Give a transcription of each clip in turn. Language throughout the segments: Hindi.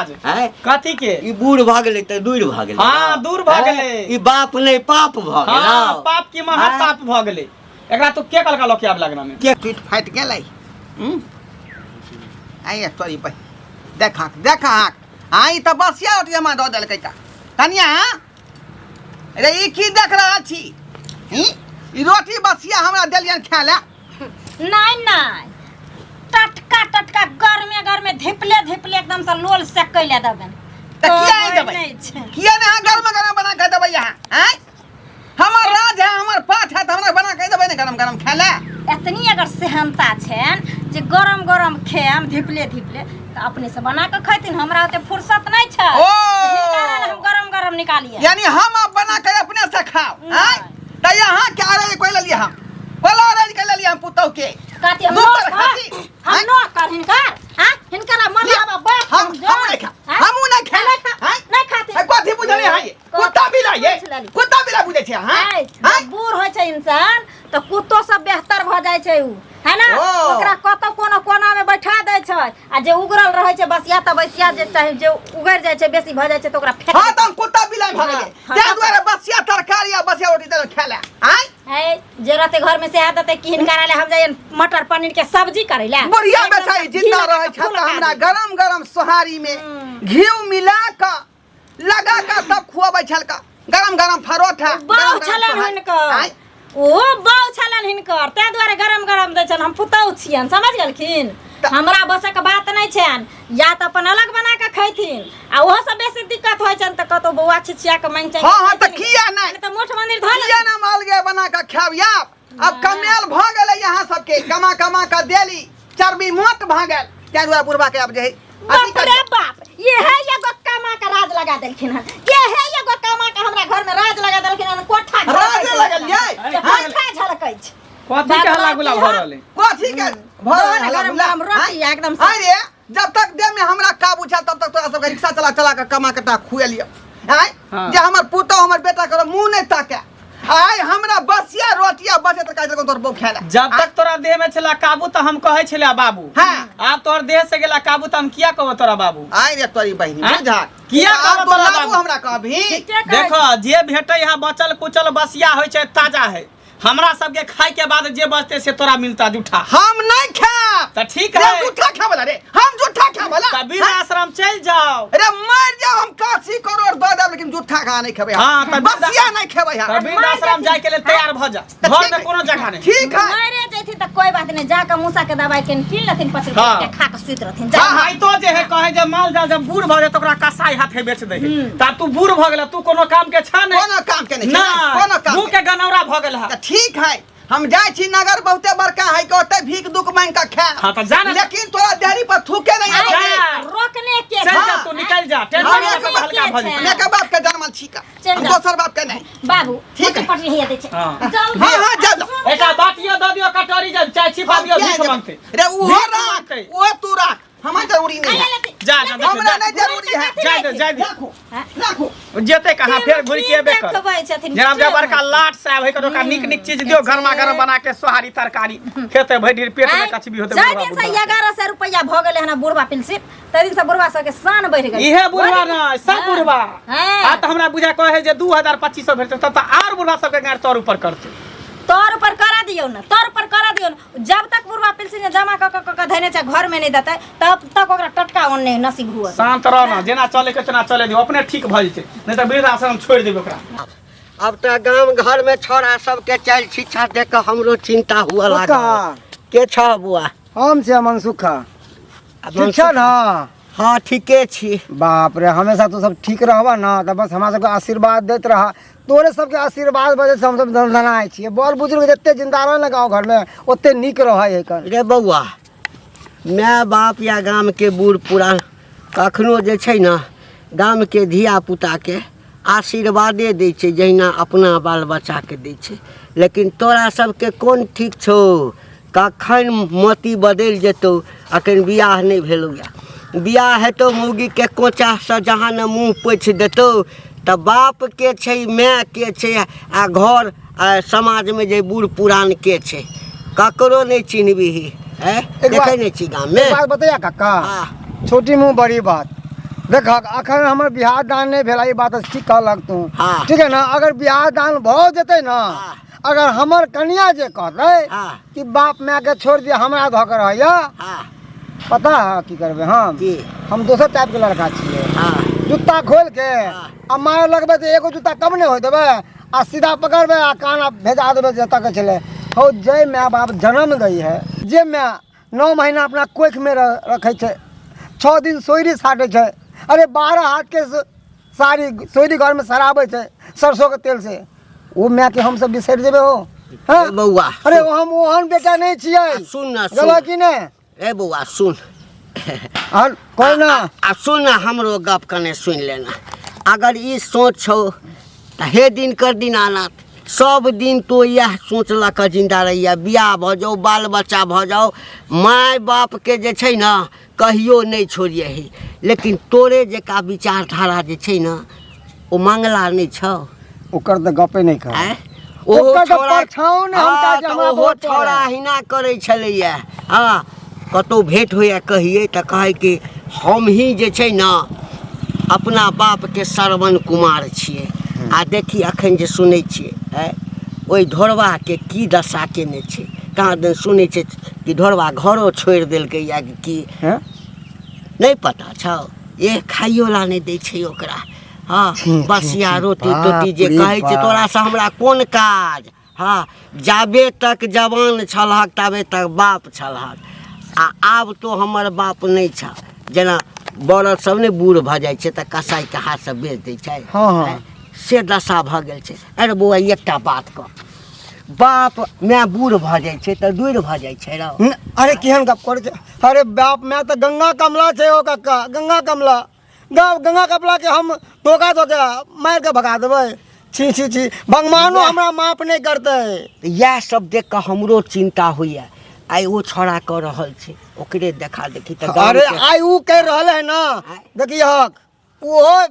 समाज है कथी के ई बूढ़ भ गेलै त दूर भ गेलै हां दूर भ गेलै ई बाप नहीं पाप भ गेलै हां पाप की महा पाप भ गेलै एकरा तो के कलका लोक आब लगना में के पीठ फाट गेलै आई सॉरी भाई देखा आई त बसिया रोटी हम द देलकै त कनिया अरे ई की देख रहल छी ई रोटी बसिया हमरा देलियन खाय ले नहीं टटका गरमे धिपले एकदम से लोल से कैले देबन त किया नहीं देबै किया नहीं गरम बना के देबै यहां हैं हमर राज है हमर पाठ है त हमरा बना के देबै ने गरम खाय ले इतनी अगर सेहनता छन जे गरम खेम धिपले त अपने से बना के खैतिन हमरा ओते फुर्सत नहीं छ ओ हम गरम निकालिए यानी हम बना के अपने से खाओ हैं त यहां क्या रे कोई ले लिया हम बोला रे के ले लिया हम पुतौ के काती हम नो कर हिनकर मनावा बाप हम नहीं खा हम नहीं खा नहीं खाते कथि बुझले है कुत्ता बिला बुझे छै हां बूढ़ होय छै इंसान तो कुत्तो सब बेहतर भ जाय छै उ है ना ओकरा कतो कोना में बैठा दे छै आ जे उगरल रहै छै बसिया त बसिया जे चाहे जे उगर जाय छै बेसी भ जाय छै त ओकरा फेंक हां त कुत्ता बिला भ गेलै ते दुआरे बसिया तरकारी आ बसिया रोटी दे खेला है जे रहते घर में से आ देते कि हिनकर ले हम जाय मटर पनीर के सब्जी करे ले बढ़िया बेचाई जिंदा रहे छै त हमरा गरम सोहारी में घी मिला के लगा के तब खुआबै छलका गरम परोठा बाउ छलन हिनकर ओ बाउ छलन हिनकर ते दुआरे गरम दै छन हम पुतौ छियन समझ गेलखिन हमरा बसक बात नहीं छन या त अपन अलग बना के खैथिन आ ओहो सब बेसी दिक्कत होय छन त कतो बौआ छिछिया के मांग चाहिए हां त किया नहीं त मोठ मंदिर धल किया ना मालगे बना के खाबिया अब कमेल भ गेलै यहां सबके कमा के देली चर्बी मोट भ गेल ते दुआरे बुढ़वा के अब जे बाप रे बाप ये है एगो कमा के राज लगा देलखिन हन ये है एगो कमा के हमरा घर में राज लगा देलखिन हन कोठा राज लगलिए कोठा झलकै छ कथी के हल्ला गुला भ रहले कथी के गरम रोटी एकदम अरे जब तक दे में हमरा काबू छ तब तक तोरा सब रिक्शा चला के कमा के ता खुए लियो हैं जे हमर पुतो हमर बेटा कर मुंह नहीं ताके आय हमरा बसिया रोटिया बचे त काज तोर बौ खेला जब तक तोरा देह में छला काबू त हम कहै छला बाबू हां अब तोर देह से गेला काबू त हम किया कहब तोरा बाबू आय रे तोरी बहिनी बुझा किया कहब तोरा बाबू हमरा कहबी देखो जे भेटै है बचल कुचल बसिया होय छै ताजा है हमरा सब के खाए के बाद जे बचते से तोरा मिलता जूठा हम नहीं खाब त ठीक है जूठा खाबला रे हम जूठा खाबला कबीर आश्रम चल जाओ अरे मर जाओ हम 80 करोड़ दे देब लेकिन जूठा खा नहीं खेबै हां त बसिया नहीं खेबै हम कबीर आश्रम जाय के लिए तैयार भ जा घर में कोनो जगह नहीं ठीक है मरे जैथि त कोई बात नहीं जाके मूसा के दवाई के किन लथिन 5 रुपया के खा के सुत रहथिन जा हां तो जे है कहे जे माल जाल जब बूढ़ भ जाय त ओकरा कसाई हाथे बेच दे त तू बूढ़ भ गेल तू कोनो काम के छ नहीं कोनो काम के नहीं कोनो काम मुंह के गनौरा भ गेल है ठीक है हम जाय छी नगर बहुते बड़का है के ओते भीख दुख मांग का खा हां त जाना लेकिन तोरा देहरी पर थूके नहीं आवे रोकने के चल जा तू निकल जा टेंशन में हल्का भ जा मैं के बाप के जन्मल छी का दोसर बाप के नहीं बाबू ठीक है पटरी हिया दे छै हां जा एका बाटियो द दियो कटोरी जब चाय छिपा दियो भीख मांगते रे वो तू राख हमें जरूरी नहीं है जा हमरा नहीं जरूरी है जा दे राखो जेते कहां फेर घुर के एबे कर जनाब जब बड़का लाट साहब है कतो का निक चीज दियो गरमा बना के सोहारी तरकारी खेते भइर पेट में कचबी होते जा दिन से 1100 रुपया भ गेले हना बुढ़वा पेंशन त दिन से बुढ़वा सब के शान बढ़ गेल इहे बुढ़वा ना सब बुढ़वा आ त हमरा बुझा कहे जे 2000-2500 भेटते तब त और बुढ़वा सब के गाड़ तौर ऊपर करते तौर ऊपर करा दियो ना तौर ऊपर करा दियो ना जब तक बुढ़वा पेंशन जमा क धने छ घर में नहीं देते तब तक ओकरा टटका ओन्ने नसीब हुआ शांत रह ना जेना चले के तना चले दियो अपने ठीक भ जते नहीं त वृद्ध आश्रम छोड़ देबे ओकरा अब त गांव घर में छोरा सब के चल शिक्षा देख के हमरो चिंता हुआ लागा के छ बुआ हम से मनसुखा ठीक छ ना हां ठीके छी बाप रे हमेशा तो सब ठीक रहबा ना त बस हमरा सब के आशीर्वाद देत रहा तोरे सब के आशीर्वाद वजह से हम सब धनाई छी बड़ बुजुर्ग जत्ते जिंदा रह ना गांव घर में ओत्ते निक रहै है कर रे बउआ माय बाप या गांव के बूढ़ पुरान कखनो जे छै ना गांव के धिया पुता के आशीर्वादे दै छै जहिना अपना बाल बच्चा के दै छै लेकिन तोरा सब के कोन ठीक छौ कखन मति बदल जेतौ अखन बियाह नहीं भेलौ या बियाह हेतौ मौगी के कोचा से जहाँ न मुँह पोछि देतौ त बाप के छै माय के छै आ घर आ समाज में जे बूढ़ पुरान के छै ककरो नहीं चिन्हबिही है देखे नहीं छी गांव में बात बताया काका हां छोटी मुंह बड़ी बात देख अखन हमर बियाह दान नहीं भेला, ई बात ठीक कहलक तू। हाँ। ठीक है ना, अगर बियाह दान भ जेतै ना, हाँ। अगर हमर कन्या जे कहतै हाँ। कि बाप माय के छोड़ दिया हमरा घर के रहैया, हाँ पता है की करबे हम? जी। हम दोसर टाइप के लड़का छियै। हाँ जूता खोल के हाँ। आ मारे लगबे तो एगो जूता कम नहीं हो देबे आ सीधा पकड़बे आ कान भेजा देबे जतऽ के छले हो। जय माय बाप जन्म गई है, जे माय 9 महीना अपना कोख में रखे छे, 6 दिन सोयरी साटे छे, अरे 12 हाथ के सारी सोयरी घर में सराबे छे सरसों के तेल से, वो माय के हम सब बिसर जेबे हो? हाँ? ए बौआ अरे हम ओहन बेटा नहीं छियै। सुन ना गलत सुन कि नहीं? ए बौआ सुन और कोई ना आ सुन ना हमरो गप कने सुन लेना। अगर ई सोच छौ त हे दिन कर दीनानाथ सब दिन तो यह सोच ला के जिंदा रहिया, बियाह भ जाओ, बाल बच्चा भ जाओ, माय बाप के जे छै ना कहियो नहीं छोड़िए ही। लेकिन तोरे जेका विचारधारा जे छै ना ओ मंगला नहीं छौ। ओकर तो गपे नहीं कर। आँय? ओकर तो परछाओं ने हम हाँ, काज तऽ हमरा ओहो बहुत छौड़ा पड़ै। हिना करै छलैया। हाँ कतौ भेंट होइया कहिए तऽ कहै कि हम ही जे छै ना अपना बाप के श्रवण कुमार छियै। आ देखी अखन जे सुनै छियै ओहि ढोरबा के की दशा केने छै। कहाँ दिन सुनै छै कि ढोरबा घरो छोड़ि देलकै या कि हैं? नहीं पता छौ? ये खाइयो ला नहीं दै छै ओकरा। हाँ छी, बसिया छी, रोटी बाप तोटी जे रे कहै छै बाप। तोरा से हमरा कोन काज। हाँ जाबे तक जवान छलहक ताबे तक बाप छलहक, आ आब तो हमर बाप नहीं छ। जेना बड़द सब ने बूढ़ भऽ जाइ छै तऽ कसाई के हाथ से बेच दै छै। हाँ, हाँ। हैं? से दशा भऽ गेल छै। अरे बौआ एकटा बात कह, बाप माय बूढ़ भऽ जाइ छै तऽ दूर भऽ जाइ छै रौ। अरे केहन गप करे छै? अरे बाप मैं तो गंगा कमला छै ओ कक्का, गंगा कमला। गंगा कमला के हम धोखा दो के मार के भगा देबै? छी छी छी, भगवानो हमरा माफ नहीं करते। इएह सब देख कऽ हमरो चिंता होइया। आइ ओ छोड़ा कऽ रहल छै, ओकरे देखा देखी तऽ गाम अरे के- आई ऊ कह रहा है ना, देखिए हक वो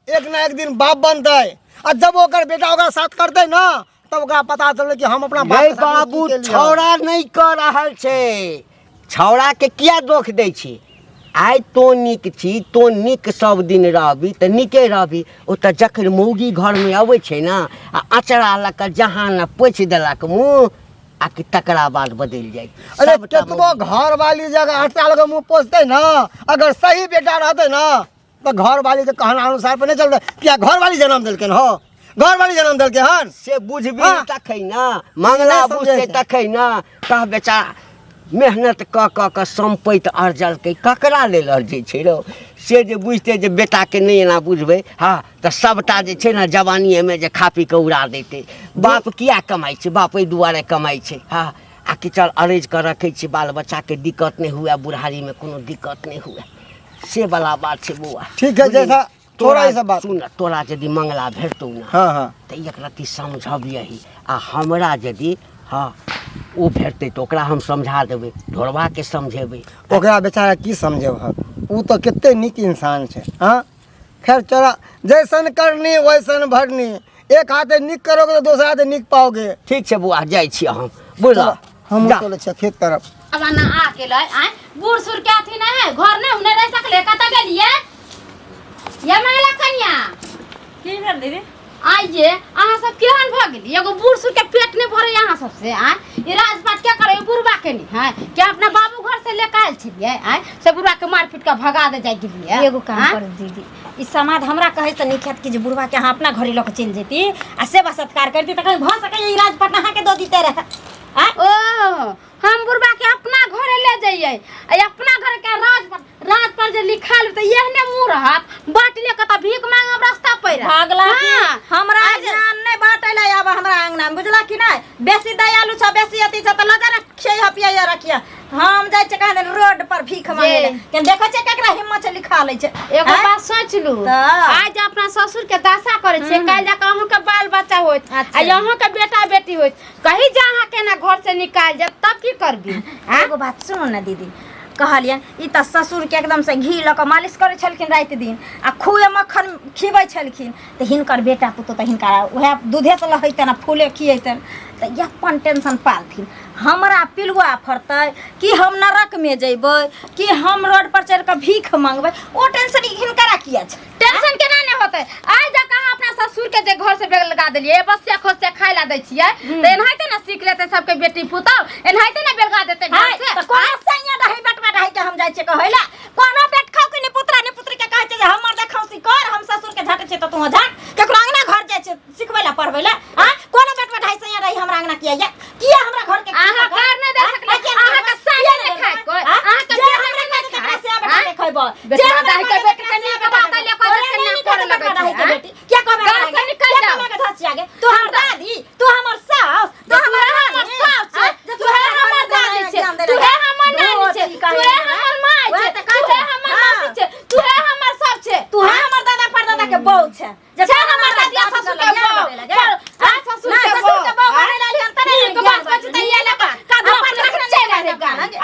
एक ना एक दिन बाप बनते, और जब ओकर बेटा ओकरा साथ करते ना तब ओकरा पता चले कि हम अपना बाप गै के साथ बाबू की केलियै। छौड़ा नहीं कऽ रहल छै। छौड़ा के किया दोख दै छी? आइ तो नीक छी, तो नीक सब दिन रहबी तऽ नीके रहबी। ओ तऽ जखन मौगी घर में अबै छै ना आ अचरा लऽ कऽ जहाँ न पोछि देलक मुँह आ कि तकरा बाद बदलि जाइ। अरे सबटा केतबो घर वाली जगह हटा लगे मुँह पोछते ना, अगर सही बेटा रहते ना तो घर वाली के कहना अनुसार पर नहीं चलते। क्या घर वाली जन्म दिलके हो? घर वाली जन्म दिलके हन? से बुझबी हाँ। तखै ना, मंगला नहीं समझै बुझतै छै। तखै ना। कह बेचारा मेहनत कऽ कऽ सम्पत्ति अर्जलकै, ककरा लेल अर्जै छै रौ? से जे बुझतै जे बेटाके नहि एना बुझबै, हाँ तऽ सबटा जे छै ने जवानीमे जे खा पी कऽ उड़ा देतै। बाप किया कमाइ छै? बाप एहि दुआरे कमाइ छै हाँ आ कि चल अरेज कऽ रखै छी बाल बच्चाके दिक्कत नहीं हुए, बुढ़ारीमे कोनो दिक्कत नहीं हुए, से वाला बात छै बौआ। ठीक है, जैसा थोड़ा ही सब बात। सुन, तोरा यदि मंगला भेटतौ ना हाँ हाँ तऽ एक रत्ती समझबियही, आ हमरा यदि हाँ ओ भेटतै तऽ ओकरा हम समझा देबै, ढोरबा के समझेबै। ओकरा बेचारा की समझे ऊ तो कितने नीक इंसान छै। हाँ खैर चला, जैसन करनी वैसन भरनी, एक हाथे निक करोगे तो दूसरा हाथे निक पाओगे। ठीक छै बौआ, जाइ छी हम बुझल। हम जा। चले छियै खेत तरफ। अब ना आके लय आय बूढ़ सुर के अथी ना है, घर ने उन्हें रह सकले, कत गेलिए ये मंगला कन्या? की भेल दीदी? आइए अहाँ सब केहन भ गेली? एगो बूढ़ सुर के पेट नहीं भरे यहाँ सबसे। आय ये राजपाट क्या करे? बुढ़बा के नहीं है क्या? अपना बाबू घर से लेके आयल छलिए, आय से बुढ़बा के मार पीट के भगा दे जाय गेलिए। एगो काम कर दीदी, ई समाज हमरा कहे से नहीं खेत कि जे बुढ़वा के अहाँ अपना घरे लऽ के चल जेती आ सेवा सत्कार करती त कहीं भ सके ई राजपाट अहाँ के दो दीते रहे। ओ हम बुढ़बा के अपना घरे ले जाइए, अपना घर के राज पर जे लिखल त एहने मुंह रहत बाट ले के त भीख मांगब रास्ता पर भागला कि हाँ। हमरा जान नहीं बाटैले आब हमरा अंगना में, बुझला कि नहीं? बेसी दयालु छ, बेसी अति छ त लगा ना खिया पिया रखिया। हम जाय छ कहे रोड पर भीख मांगे ले, के देखे छ केकरा हिम्मत से लिखा ले छ। एगो बात सोच लू, आज अपना ससुर के दशा करे छे, काल जाके अहूं के बाल बच्चा होत आ यहां के बेटा बेटी होत, कहीं जहां के ना घर से निकाल जा तब की करबी? एगो बात सुनो ना दीदी, कहलियन ई त ससुर के एकदम से घी लऽ के मालिश करे छलखिन रात दिन आ खुए मक्खन खिबै छलखिन, त हिनकर बेटा पुतो त हिनका उहे दूधे से लहैतन आ फूले खियैतन, त अपन टेंशन पालथिन। हमरा पिलुआ फरतै कि हम नरक में जइबै कि हम रोड पर चढ़ के भीख मांगबै, ओ टेंशन हिनकरा की भगा देलिए बसिया खोसिया खाइ ला दै छियै त एनाहिते ना सीख लेते सबके बेटी पुतौ एनाहिते ना बेलगा देते घर से त कोनो सैया रही बेटवा रही के हम जाय छै कहैला कोनो बेट खाउ कि पुत्रा ने पुत्री के कहै छै जे हमर देखौसी कर हम ससुर के झाटे छै त तू झाट केकरो अंगना घर जाय छै सिखबै ला पढ़बै ला हां कोनो बेटवा ढाई सैया रही हमरा अंगना किया हमरा घर के आहा कार नै दे सकले आहा के सैया ने खाइ कोइ आहा के बेटा ने खाइ से बेटा ने खइबो जे दाई के बेटा के ने बात ले को के ना करे लगे छै बेटी क्या कहबे घर से निकल जा के धस आगे तू हमर दादी तू हमर सास तू हमर सास छै तू है हमर दादी छै तू है हमर नानी छै तू है हमर माय छै तू है हमर मासी छै तू है हमर सब छै तू है हमर दादा परदादा के बहू छै जे हमर दादी ससुर के बहू ससुर के बहू बने लाली हम तने के बात कहै छै ये लगा अपन रखने चल रे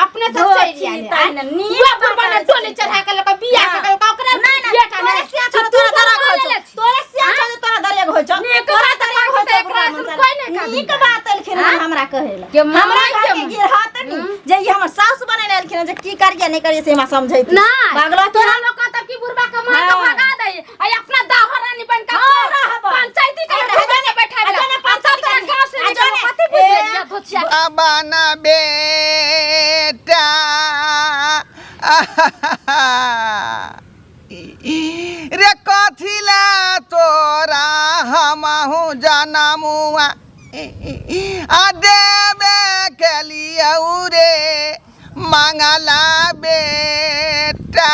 अपने सब चल आए नीला पर बने टोली चढ़ा के लगा बियाह के ओकरा बेटा ने तोरा दरा खोज तोरे से छोड़ तोरा दरिया हो छ तोरा दरिया हो छ एकरा कोई नहीं कर नीक बात अलखिन हमरा कहेला के हमरा घर के गिरहत नी जे ई हमर सास बने लालखिन जे की करिया नहीं करिया से हमरा समझैत ना पागलो तोरा लोग तब की बुरबा के मार के भगा दे आ अपना दाहर रानी बन के पंचायती के ने बैठाबे पंचायत के गांव से निकल कथि पूछे धोछिया बाबा ना बेटा रे कथिला तोरा हमहु जनमुआ आ देवे के लिए रे मंगला बेटा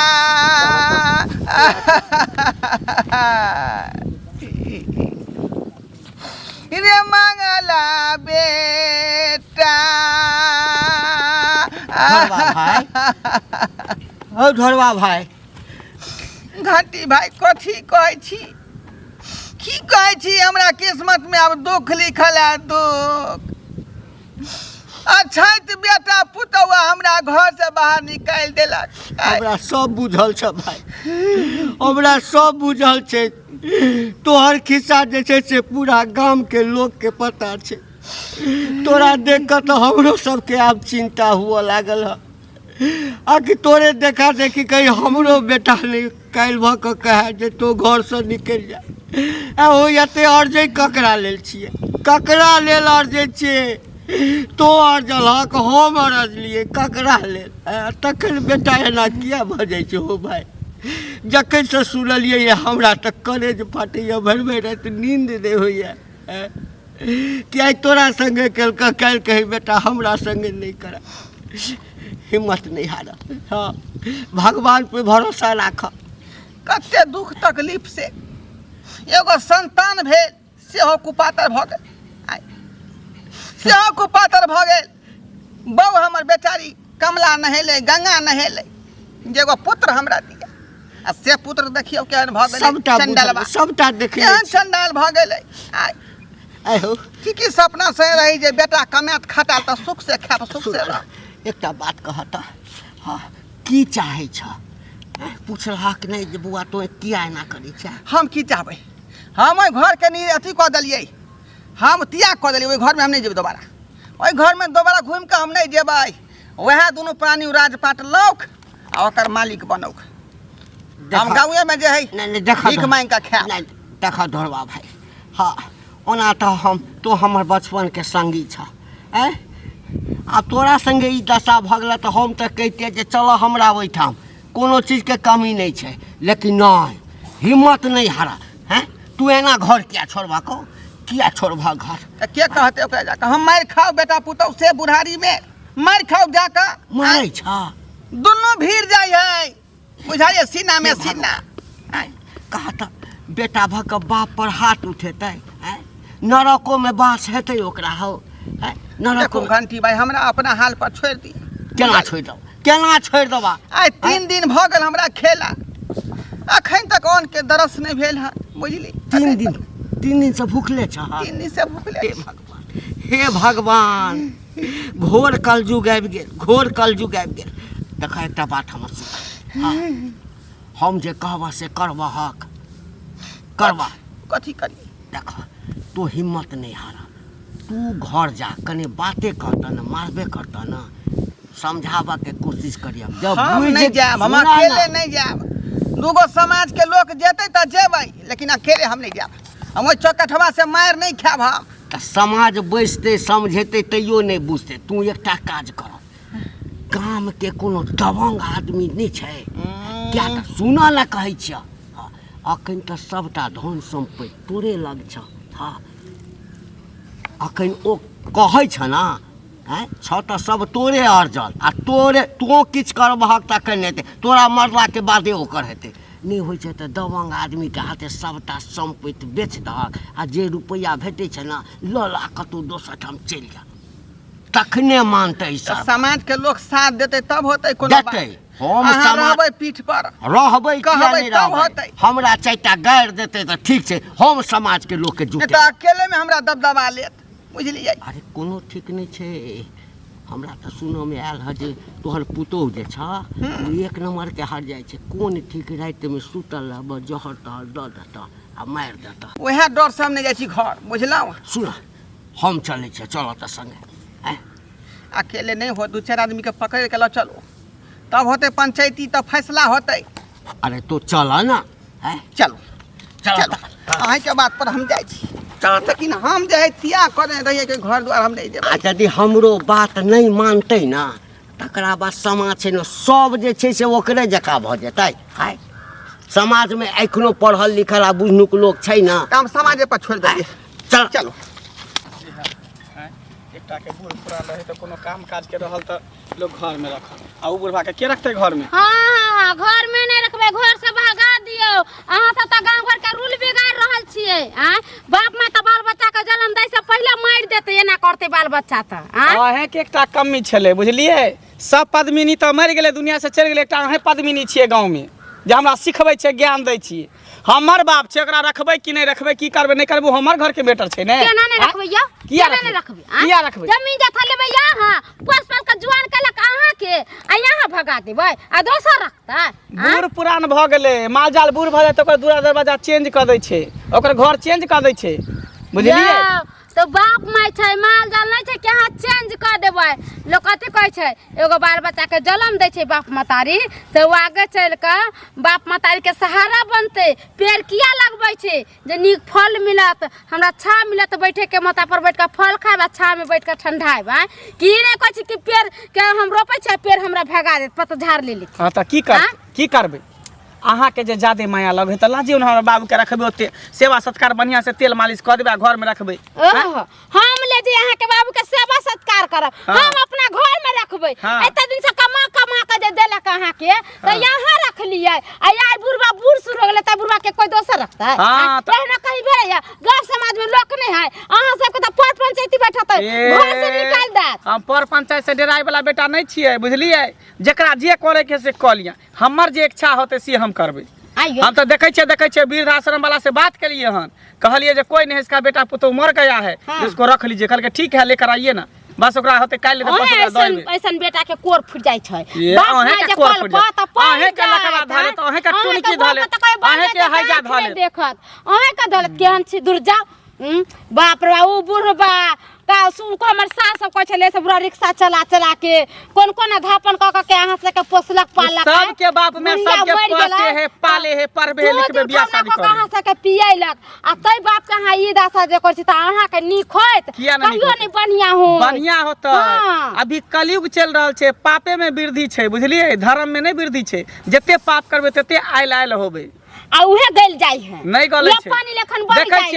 रे मंगला बेटा ढोरवा भाई घाटी भाई कथी कहै छी की कहै छी हमरा किस्मत में अब दुख लिखल है दुख अच्छा त बेटा पुतौआ हमरा घर से बाहर निकाल देलक हमरा सब बुझल छ भाई हमरा सब बुझल छै तोहर खिस्सा जे छै से पूरा गांव के लोग के पता छै तोरा देख के तो हमरो सबके अब चिंता हुआ लागल है आकि तोरे देखा देखी कहीं हमरो बेटा ने काल भ के कहे जे तो घर से निकल जा आ हो यते अर्जे ककरा लेल छिए ककरा लेल अर्जे छिए तो अर्जल हक हम अर्जलिए ककरा लेल तखन बेटा एना किया भ जाय छै हो भाई जखन से सुनलिए ये हमरा तक कलेज फाटैया भर भर रात नींद दे होइया कि तोरा संगे कल काल कही बेटा हमरा संगे नहीं करा हिम्मत नहीं हारा हाँ भगवान पे भरोसा राख कते दुख तकलीफ से एगो संतान भेल सेहो कुपातर भ गेल सेहो कुपातर भ गेल बहू हमर बेचारी कमला नहेले गंगा नहेले जे एगो पुत्र हमरा दिया आ से पुत्र देखियो केहन भ गेलै चंडालवा सबटा देखियो केहन चंडाल भ गेलै आइ हो की सपना से रही जे बेटा कमात खाता त सुख से खाब सुख से रह एकटा बात कहता हाँ की चाहे छ पूछलहक नहीं जे बुआ तो किया एना करै छ हम की चाहबै हम ओइ घर के नी अथी क देलियै हम त्याग क देलियै ओइ घर में हम नहीं जेबै दोबारा ओइ घर में दोबारा घूम के हम नहीं जेबै वह दोनों प्राणी राजपाट लौक आ ओकर मालिक बनौक हम गाँव में जे है नहीं देखा भीख मांग के खा नहीं देखा ढोरवा भाई हाँ ओना तो हम तो हमर बचपन के संगी छ आ तोरा संगे ई दशा भ गेल तो हम तो कहते जे चल हमरा ओइठाम कोनो चीज के कमी नहीं छै लेकिन नहीं हिम्मत नहीं हारा हैं तू एना घर किया छोड़बा को किया छोड़बा घर त के कहते ओकरा जाके हम मार खाओ बेटा पुतौ से बुढ़ारी में मार खाओ जाके मारै छ दोनों भीड़ जाय है बुझाइए सीना में सीना कहा त बेटा भ के बाप पर हाथ उठेतै नरको में बास हेतै ओकरा हो देखो घंटी भाई हमरा अपना हाल पर छोड़ दी केना छोड़ दबा आइ 3 दिन भ गेल हमरा खेला अखन तक अन्न के दरस नहीं भेल है बुझली 3 दिन से भूखले छ 3 दिन से भूखले हे भगवान घोर कलयुग आबि गेल देख एकटा बात हमर सुन हम जे कहबा से करबा हक करबा कथी करी देख तू हिम्मत नहीं हारा तू घर जा कने बातें करता न मारबे करता न समझावा के कोशिश करिया जब हम नहीं जाब हम अकेले नहीं जाब दूगो समाज के लोग जेते त जेबै लेकिन अकेले हम नहीं जाब हम ओहि चौकठवा से मारि नहीं खायब हम। तऽ समाज बैसते समझेते तैयो नहीं बुझते। तू एकटा काज कर, गाम के कोनो दबंग आदमी नहीं छै क्या तऽ सुन न कहै छियै। अखन तऽ सबटा धन सम्पत्ति तोरे लग छ। हाँ अखन ओ कहै छ न छ तऽ सब तोरे अर्जल आ तोरे तो किछु करबहक तखन हेतै, तोरा मरलाके बादे ओकर हेतै। नहीं होइ छै तऽ दबंग आदमी के हाथे सबटा सम्पत्ति बेच दहक आ जे रुपैआ भेटै छै न लऽ ला कतहु दोसर ठाम चलि जा, तखने मानतै तऽ सब। समाज के लोग साथ देते तब होतै कोनो देतै। हम अहाँ समाज रहबै पीठ पर रहबै किया कहबै नहीं तब रहबै। होतै। हमरा चारिटा गारि देतै तऽ ठीक छै, हम समाज के लोग के नहीं जुटे। तो अकेले में हमरा दबदबा लेत, बुझलियै। अरे कोनो ठीक नहीं छै। हमरा तऽ सुनऽमे आयल है जे तोहर पुतोह जे छ ओ 1 नंबर के हट जाइ छै। कोन ठीक रातिमे सुतल रहबह जहर तहर दऽ देता आ मारि देता। वएह डर से हम नहीं जाइ छी घर, बुझलहुँ। सुन हम चलै छै, चल तऽ संगे। अकेले नहीं हो, 2-4 आदमी के पकड़ के लो चलो, तब होते पंचायती, तब फैसला होते। अरे तो चल ना। चलो चल चलो, अहीं के बात पर हम जाइ छी। लेकिन हम जे है तिया करे रहिए के घर द्वार हम नहीं देबै। आ यदि हमरो बात नहीं मानतै ना तकरा बाद समाज छै न सब जे छै से ओकरे जकाँ भऽ जेतै। समाज में एखनो पढ़ल लिखल आ बुझनुक लोग छै ना, काम समाजे पर छोड़ देलिए। चल चलो एकटा के बूढ़ पुरान रहे तो कोनो काम काज के रहल तो लोग घर में रखल, आ उ बुढ़वा के रखते घर में। हाँ घर में नहीं रखबे, घर से भगा दियो। अहाँ सब तो गांव घर के रूल बिगाड़ रहल छिए। बाप माँ तो बाल बच्चा के जन्म दै से पहले मार देते, एना करते बाल बच्चा तो। अहें के एकटा कमी छले, बुझलिए। सब पद्मिनी तो मर गेले, दुनिया से चल गेले, एकटा अहें पद्मिनी छिए गांव में जे हमरा सिखबै छै, ज्ञान दै छिए। हमर बाप छै, ओकरा रखबै कि नहीं रखबै, की करबै नहीं करबै, हमर घर के बेटर छै ने। केना नहीं रखबै या? किया नहीं रखबै? किया रखबै? जमीन जथा लेबै यहाँ, पोस पाल के जुआन कलक अहाँ के, आ यहाँ भगा देबै आ दोसर रखतै। बूढ़ पुरान भ गेले, माल जाल बूढ़ भ जाए तो ओकर दूरा दरवाजा चेंज कर दै छै, ओकर घर चेंज कर दै छै, बुझलिए। तो बाप माय छै, माल जाल नहीं छै कि अहाँ चेंज कर देबै। लोग कथी कहै छै, एगो बाल बच्चा के जन्म दै छै बाप मतारी से वो आगे चल के बाप मतारी के सहारा बनते। पेड़ किया लगबै छै जे नीक फल मिलत, हमरा छाँ मिलत, बैठे के माथा पर बैठ के फल खाएब आ छाँ में बैठ के ठंडाएब। की नहीं कहै छै कि पेड़ के हम रोपै छै, पेड़ हमरा भगा देत, पतझड़ ले ले। हां त की करबै? अहाँ के जे ज्यादा माया लगे त लाजियो ना, हमर बाबू के रखबै, ओते सेवा सत्कार बढ़िया से तेल मालिश कर देबै, घर में रखबै। हम ले जे अहाँ के बाबू के सेवा सत्कार करब, हम अपना घर में रखबै। एते दिन से कमा के जे देलक अहाँ के त यहाँ रख लिए। आ यार बुढ़वा बूढ़ शुरू हो गेलै त बुढ़वा के कोई दोसर रखता है? हां त कहना कहीं भेलै या गांव समाज में लोक नहीं है, अहाँ सब के त पर पंचायती बैठत घर से निकाल देत। हम पर पंचायत से डराई वाला बेटा नहीं छिए, बुझलिए। जेकरा जे करे के से क लिया, हमर जे इच्छा होते से हम करबै। हम तो देखे छे वृद्धाश्रम वाला से बात करिए हन, कहलिए जे कोई नहीं, इसका बेटा पुतो मर गया है, इसको रख लीजिए। कहल के ठीक है, लेकर आइए ना, बस ओकरा होते काल ले ऐसन बेटा के कोर फुट जाय छै। बाप माय जे पल अहे के लखवा धाले तो अहे के टुनकी धाले, अहे के हैजा धाले देखत, अहे के दौलत केहन छी दूर जा। बाप रे ओ बुढ़बा का सुन को हमर सास सब कहै छले से बुरा रिक्शा चला के कोन धापन क के अहाँ से के पोसलक पालक। सब के बाप में सब के पोसे है, पाले है, परबे लिखबे, बियाह शादी करे, अहाँ से के पियैलक। आ तै बाप के अहाँ ई दासा जे करछि त अहाँ के नीक होत, कहियो नहीं बढ़िया हो, बढ़िया होत। अभी कलयुग चल रहल छै, पापे में वृद्धि छै, बुझलिए, धर्म में नहीं वृद्धि छै। जते पाप करबे तते आइल होबे, आ उहे गल जाय है, नहीं गले छै।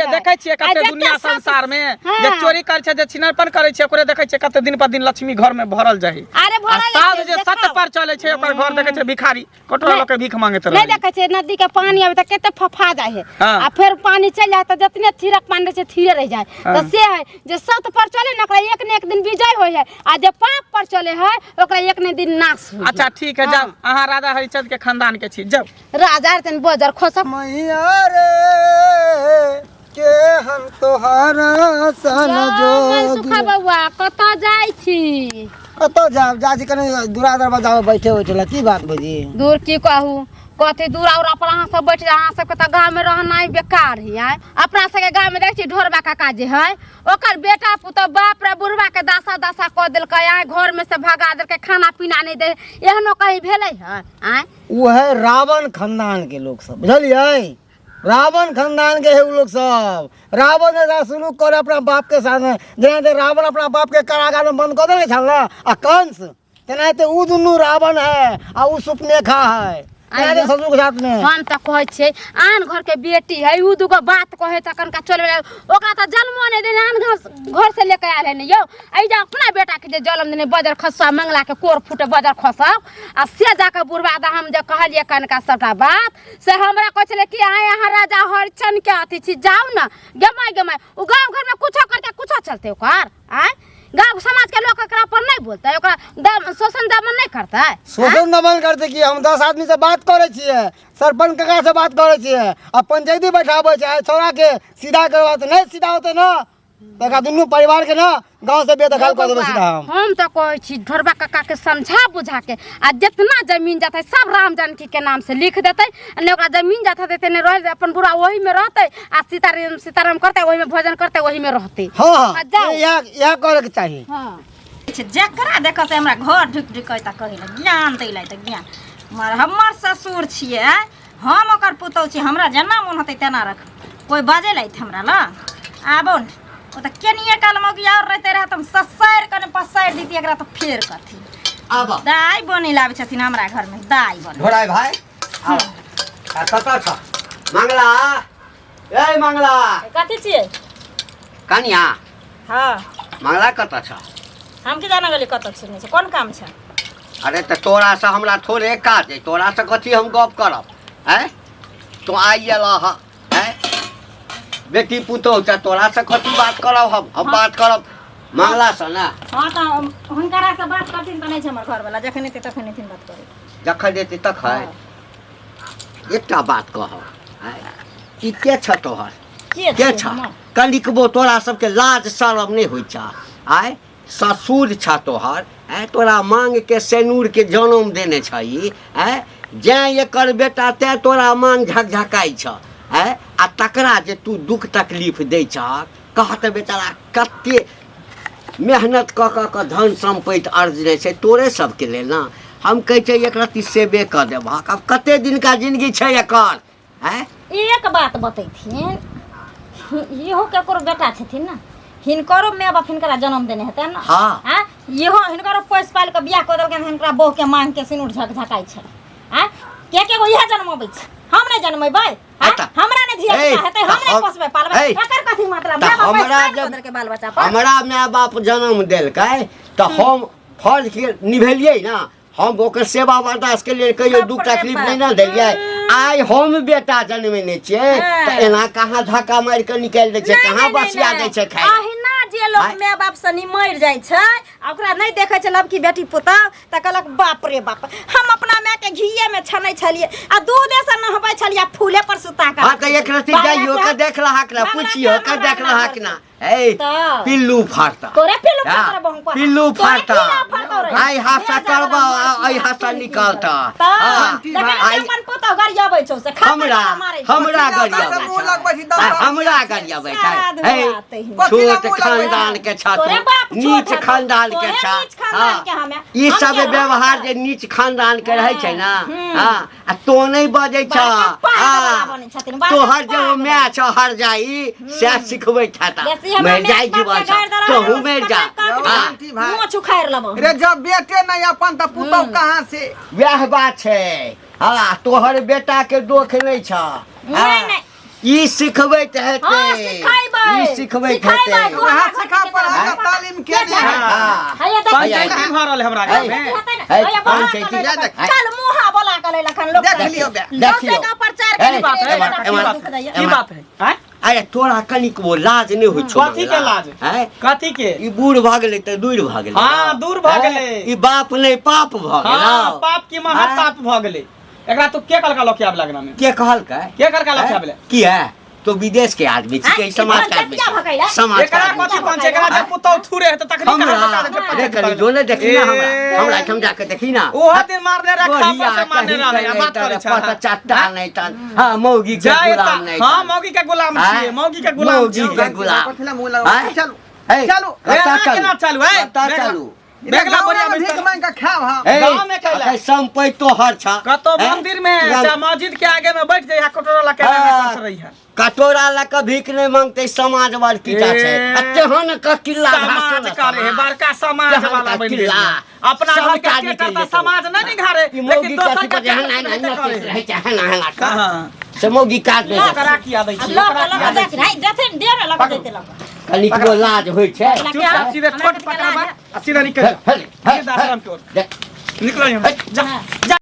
देखै छियै कते दुनिया संसार में जे चोरी करे छै, जे छिनरपन करे छै, ओकरे देखै छियै कते दिन पर दिन लक्ष्मी घर में भरल जाय। अरे साध जे सत पर चले छै, ओकर घर देखै छै भिखारी कटोरा ल के भीख मांगैत रहे। नहीं देखै छै नदी के पानी आबे त कते फफा जाय है, आ फिर पानी चल जाय त जतने थीरक पानी रहे छै थीरे रह जाय। त से है जे सत पर चले न, ओकरा एक न एक दिन विजय होय है, आ जे पाप पर चले है ओकरा एक न दिन नाश होय। अच्छा ठीक है, जाओ अहाँ राजा हरिचंद के खानदान के छी, जाओ। राजा हरिचंद बजर खोसक मैया रे के हम तोहरा सन जो सुखा बउआ कत जाय छी? तो जाजी कने दूरा दरवाजा में बैठे हो चला, की बात भजी? दूर की कहू, कथी दूरा उरा पर अहाँ सब बैठ, अहाँ सबके त गाँव में रहना बेकार है। अपना सबके गाँव में देखी ढोरबा काका जे है, ओकर बेटा पुतो बाप रे बुढ़वा के दासा क देलकै, घर में से भगा देलकै, खाना पीना नहीं दे, एहनो कहीं भेलै है? वो है रावण खानदान के लोग सब, बुझलिए। रावण खानदान के है वो लोग सब। रावण जैसा सुलूक करे अपना बाप के साथ में, जेना रावण अपना बाप के कारागार में बंद कर दे छल ना आ कंस, तेनाहिते उ दुनू रावण है आ उ सुपनेखा है तेनाहिते ससुर के साथ में। हम तो कहै छियै आन घर के बेटी है, उ दुगो बात कहे त कनका चलबे ओकरा त जन्मो नहीं देने, आन घर से लेके आयल है ने यौ। ऐ जा अपना बेटा के जे जन्म देने बजर खसा मंगला के कोर फूटे बजर खसा आ से जाके बुढ़वा दा हम जे कहलिए कनका सबटा बात से हमरा कहै छले कि आय यहाँ राजा हरिचंद के अथी छी, जाऊ ना गमाय गमाय उ गांव घर में कुछो करते कुछो चलते ओकर। आय गांव समाज के लोग एकरा पर नहीं बोलते, ओकरा शोषण दमन नहीं करता। शोषण दमन करते कि हम 10 आदमी से बात करे छियै, सरपंच काका से बात करे छियै, आ पंचायती बैठाबे छै छोरा के सीधा करवा नहीं सीधा होते ना देखा दुनू परिवार के ना गांव से बेदखल कर देबे सीधा। हम तो कहै छी ढोरबा काका के समझा बुझा के आ जितना जमीन जाता है सब राम जानकी के नाम से लिख देते, ने ओकरा जमीन जाता देते ने रह अपन बुढ़ा वही में रहते आ सीताराम करते वही में भोजन करते वही में रहते। हां यह करे के चाहिए। हां जकरा देख से हमरा घर ढुक ढुक त कहि ज्ञान दैलै त ज्ञान हमर ससुर छियै, हम ओकर पुतौ छी, हमरा जेना मन होतै तेना रख। कोई बाजे लैत हमरा ल आबो न ओ त केनिए काल मौगी और रहते रह तुम ससैर कने पसैर दीती एकरा त फेर कथी आबा दाई बनी लाबै छथिन हमरा घर में दाई बनी। ढोराई भाई आओ कता छ मंगला ए मंगला कथी छियै कनिया हां मंगला कता छ हम के जाना गली कत सुनै छै कोन काम छै। अरे तो तोरा से हमरा थोड़े काज है, तोरा से कथी हम गप करब हैं, तो आइला ह हैं बेटी पुतौ छ, तोरा से कथी बात करब हम बात करब मंगला से ना। हां त हुनकरा से बात करथिन त नै छै हमर घर वाला, जखन एते तखन एथिन बात करे, जखन देते तक है। एकटा बात कह ई के छ तोहर के छ कनिकबो तोरा सबके लाज शरम नहीं होइ छ। आय ससुर छ तोहर, ऐ तोरा मांग के सेनूर के जन्म देने छई, ऐ जे एकर बेटा ते तोरा मांग झकझकाई छ, ऐ आ तकरा जे तू दुख तकलीफ दै छ, कहत बेचारा कते मेहनत क धन संपत्ति अर्जने छै तोरे सबके लेल ना। हम कहै छै एक रत्ती सेबे क देबहक, अब कते दिन का जिंदगी छै एकर। हैं एक बात बतैथिन, इहो केकरो बेटा छथिन ना, हिनकरो माय बाप हिनकरा जन्म देने हेतै ना। हाँ इहो हिनकरो पोस पाल के बियाह क देलकन, हिनकरा बहु के मांग के सिनुर झकझकाई छै। के गो इहे जन्मबै छै, हम नै जन्मबै हमरा नै धिया पुता हेतै, हम नै पोसबै पालबै, एकर कथी मतलब माय बाप पैसा के बाल बच्चा पर हमरा माय बाप जन्म देलकै त हम फर्ज के निभेलियै ना, हम ओकर सेवा बर्दाश्त के लिए कहियो दुख तकलीफ नहीं ना देलियै। आइ हम बेटा जन्मेने छियै त एना कहाँ धक्का मारि के निकाल दै छै, कहाँ बसिया दै छै खाय। अहिना जे लोग माय बाप से निमर जाइ छै ओकरा नहीं देखे छै लबकी बेटी पुता त कहलक बाप रे बाप, हम अपना माय के घीये में छनै छलिए आ दूधे से नहबै छलिए फूले पर सुता के। हां त एक रत्ती जाइयो के देख लहक ना, पूछियो के देख लहक ना। ए पिल्लू फाड़ता तोरे पिल्लू फाड़ता बहु पर पिल्लू फाड़ता आई हासा करबा आई हासा निकालता। आई अपन पुता गरियाबै छौ से हमरा गरियाबै छै, हमरा गरियाबै छै। ए छोट खानदान के छात्र नीच खानदान के छ, ई सब व्यवहार जे नीच खानदान के रहै छै ना, हां आ तो नहीं बजै छ। तोहर जे माय छ हर जाई से सिखबै छता, मर जाई जीवन तो हूं मर जा। मुंह छुखार लबो रे जब बेटे नहीं अपन त पुतौ कहां से, वह बात छै। हां तोहर बेटा के दोख नहीं छ, नहीं ई सिखबैत हेतै, ई सिखबैत हेतै। वहां सिखा पढ़ा तालीम के दे। हैया देख पंचायती भरल हमरा घर में, पंचायती चल मुंह बोला के ले लखन लोग देख लियो देख लियो का प्रचार के बात है, बात की बात है हैं। अरे तोरा कनिक वो लाज नहीं होइ छौ। कथी के लाज हैं कथी के, ई बूढ़ भ गेलै त दूर भ गेलै। हां दूर भ गेलै, ई बाप नहीं पाप भ गेलै। हां पाप की महापाप भ गेलै। एकरा तो के कहलका लोकिया लगना में, के कहलकै के कहलका लोकिया बले की है तो विदेश के आदमी छी, समाज के आदमी छी, समाज के एकरा आदमी कथी छी। कोन छै, एकरा जे पुतौ थुरे है त तखनी हमरा कहा सका रे कनी जो ने देखी ना, हमरा हम जाके देखी ना ओ दिन मारने रखा पर से मारने रहे बात करे छ। पता चट्टा नहीं तन हां मौगी के गुलाम नहीं। हां मौगी के गुलाम छिए, मौगी के गुलाम मौगी छिए। के गुलाम चलो चलो चलो केना चालू है चालू देखला बढ़िया भीख मांग के खाव हां गांव में कहला संपत्ति तो हर छ कतो मंदिर में चाहे मस्जिद के आगे में बैठ जाए कटोरा ला के करत रही है कटोरा ला के भीख नहीं मांगते समाज वर्तीटा छै तेहन का किल्ला समाज करे है बड़का समाज वाला बन गेल अपना घर के केटा त समाज नहीं निघारे लेकिन दोसर के रहे छै हना हां से मौगी काट दे करा किया दै छी लग दे नहीं जथे देर लग देते लग कनी को लाज होय छै चुपचाप सीधे ठोट पकड़बा आ सीधा निकल हेले दासराम की ओर निकलो यहाँ जा